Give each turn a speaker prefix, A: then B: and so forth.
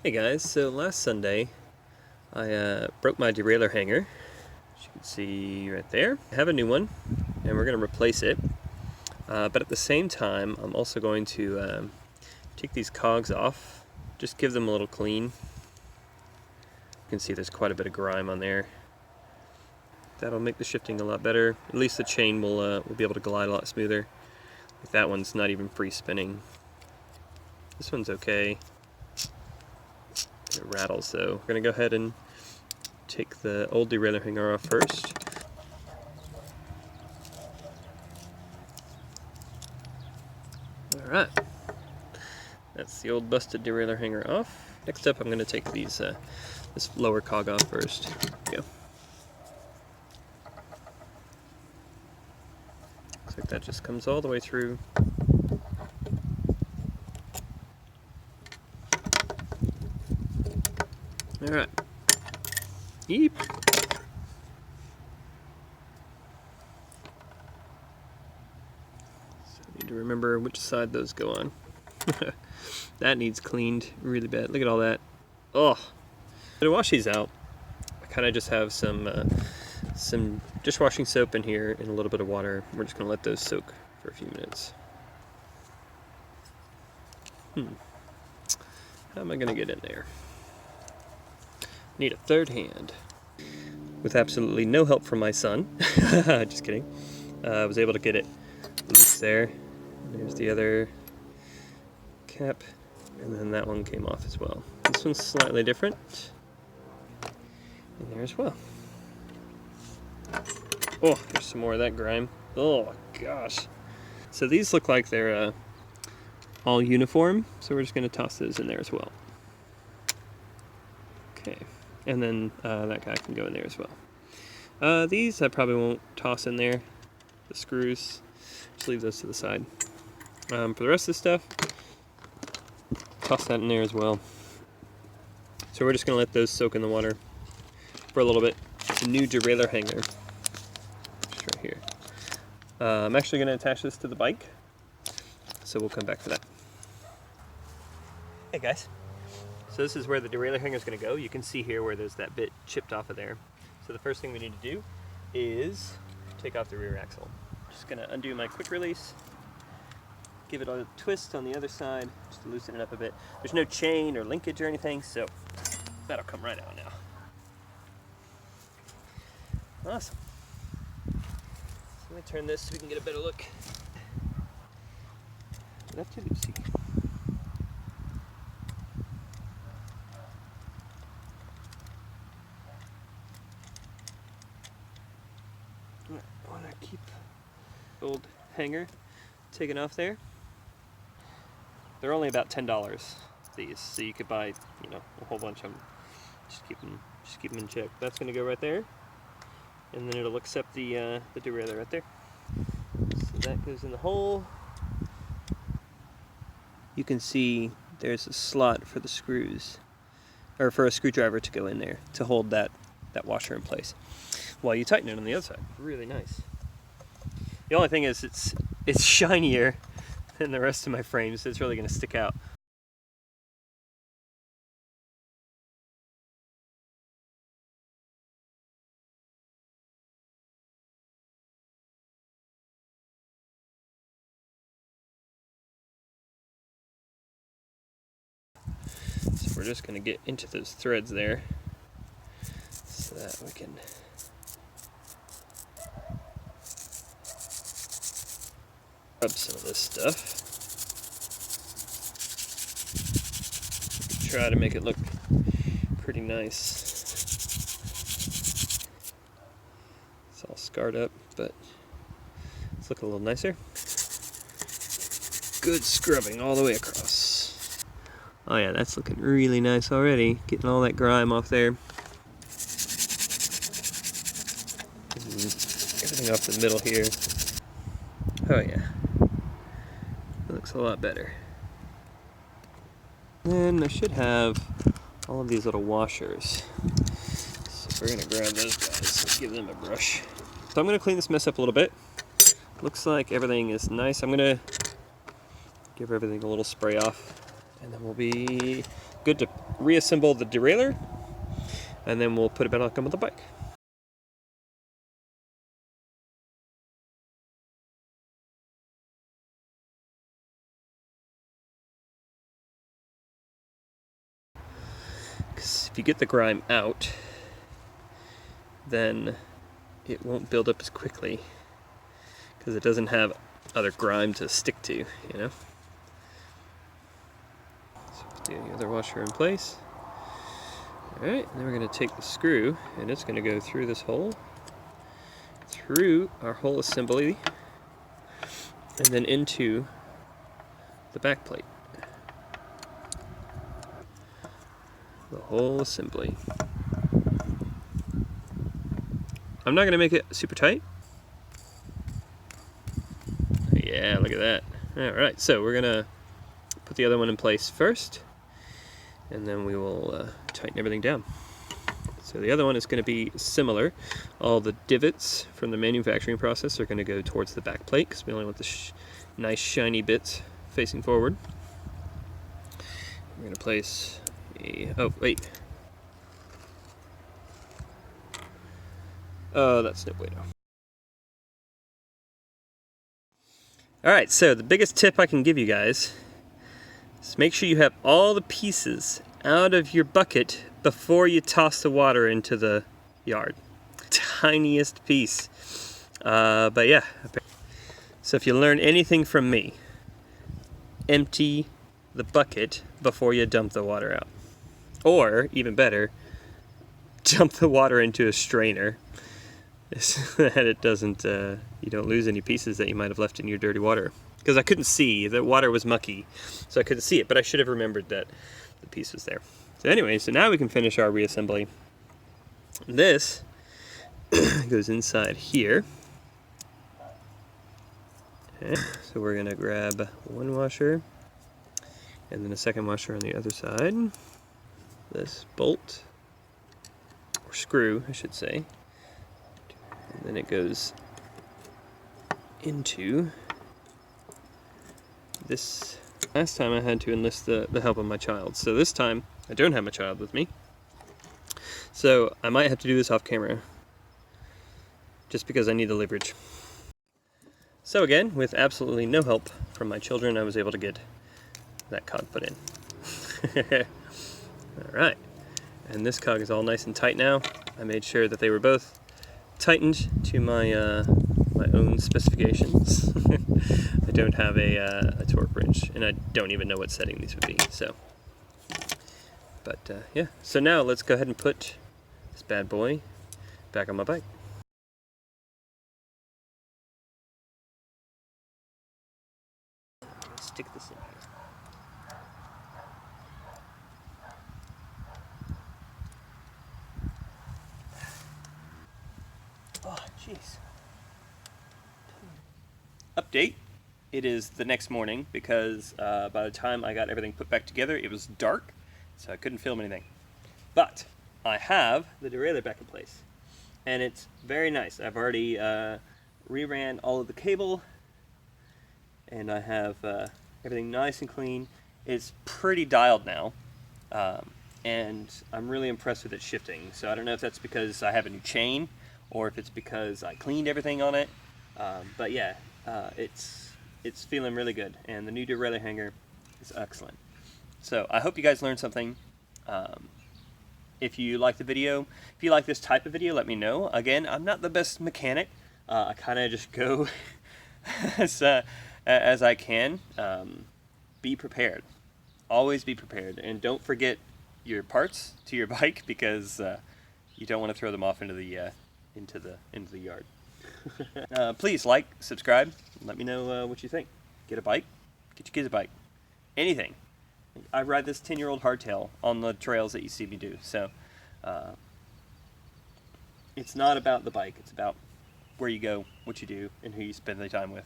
A: Hey guys, so last Sunday I broke my derailleur hanger, as you can see right there. I have a new one and we're going to replace it, but at the same time I'm also going to take these cogs off, just give them a little clean. You can see there's quite a bit of grime on there. That'll make the shifting a lot better. At least the chain will be able to glide a lot smoother. Like that one's not even free spinning. This one's okay. It rattles, so we're going to go ahead and take the old derailleur hanger off first. Alright, that's the old busted derailleur hanger off. Next up I'm going to take these this lower cog off first. There we go. Looks like that just comes all the way through. Alright. Yeep. So I need to remember which side those go on. That needs cleaned really bad. Look at all that. Oh. To wash these out, I kind of just have some dishwashing soap in here and a little bit of water. We're just going to let those soak for a few minutes. How am I going to get in there? Need a third hand. With absolutely no help from my son. Just kidding. I was able to get it loose there. There's the other cap. And then that one came off as well. This one's slightly different. And there as well. Oh, there's some more of that grime. Oh gosh. So these look like they're all uniform. So we're just going to toss those in there as well. Okay. And then that guy can go in there as well. These I probably won't toss in there. The screws, just leave those to the side. For the rest of the stuff, toss that in there as well. So we're just going to let those soak in the water for a little bit. It's a new derailleur hanger. Just right here. I'm actually going to attach this to the bike, so we'll come back to that. Hey guys. So this is where the derailleur hanger is going to go. You can see here where there's that bit chipped off of there. So the first thing we need to do is take off the rear axle. Just going to undo my quick release, give it a twist on the other side, just to loosen it up a bit. There's no chain or linkage or anything, so that'll come right out now. Awesome. So let me turn this so we can get a better look. Left to Lucy. I want to keep the old hanger taken off there. They're only about $10, these, so you could buy, a whole bunch of them. Just keep them in check. That's going to go right there, and then it'll accept the derailleur right there. So that goes in the hole. You can see there's a slot for the screws, or for a screwdriver to go in there to hold that washer in place while you tighten it on the other side. Really nice. The only thing is it's shinier than the rest of my frame, so it's really going to stick out. So we're just going to get into those threads there so that we can rub some of this stuff. Try to make it look pretty nice. It's all scarred up, but it's looking a little nicer. Good scrubbing all the way across. Oh yeah, that's looking really nice already. Getting all that grime off there. Everything off the middle here. Oh yeah. It looks a lot better. Then I should have all of these little washers. So we're gonna grab those guys and give them a brush. So I'm gonna clean this mess up a little bit. Looks like everything is nice. I'm gonna give everything a little spray off, and then we'll be good to reassemble the derailleur, and then we'll put it back on the bike. Because if you get the grime out, then it won't build up as quickly, because it doesn't have other grime to stick to, you know? So put the other washer in place. Alright, then we're going to take the screw, and it's going to go through this hole, through our whole assembly, and then into the back plate. The whole assembly. I'm not going to make it super tight. Yeah, look at that. Alright, so we're going to put the other one in place first, and then we will tighten everything down. So the other one is going to be similar. All the divots from the manufacturing process are going to go towards the back plate, because we only want the nice shiny bits facing forward. We're going to place a... oh, wait. Oh, that's no way to... Alright, so the biggest tip I can give you guys is make sure you have all the pieces out of your bucket before you toss the water into the yard. Tiniest piece. But yeah. So if you learn anything from me, empty the bucket before you dump the water out. Or, even better, dump the water into a strainer so that it doesn't, you don't lose any pieces that you might have left in your dirty water. Because I couldn't see, the water was mucky, so I couldn't see it, but I should have remembered that the piece was there. So anyway, so now we can finish our reassembly. This goes inside here. Okay. So we're going to grab one washer and then a second washer on the other side. This bolt, or screw I should say, and then it goes into this. Last time I had to enlist the help of my child, so this time I don't have my child with me. So I might have to do this off camera, just because I need the leverage. So again, with absolutely no help from my children, I was able to get that cog put in. Alright, and this cog is all nice and tight now. I made sure that they were both tightened to my my own specifications. I don't have a torque wrench, and I don't even know what setting these would be, so. But yeah, so now let's go ahead and put this bad boy back on my bike. Let's stick this in here. Oh, jeez. Update. It is the next morning because by the time I got everything put back together, it was dark, so I couldn't film anything. But I have the derailleur back in place, and it's very nice. I've already reran all of the cable, and I have everything nice and clean. It's pretty dialed now, and I'm really impressed with its shifting. So I don't know if that's because I have a new chain, or if it's because I cleaned everything on it. But yeah, it's feeling really good, and the new derailleur hanger is excellent. So I hope you guys learned something. If you like the video, if you like this type of video, let me know. Again, I'm not the best mechanic. I kind of just go as I can. Be prepared. Always be prepared, and don't forget your parts to your bike, because you don't want to throw them off into the yard. Please like, subscribe, let me know what you think. Get a bike, get your kids a bike, anything. I ride this 10-year-old hardtail on the trails that you see me do, so it's not about the bike, it's about where you go, what you do, and who you spend the time with.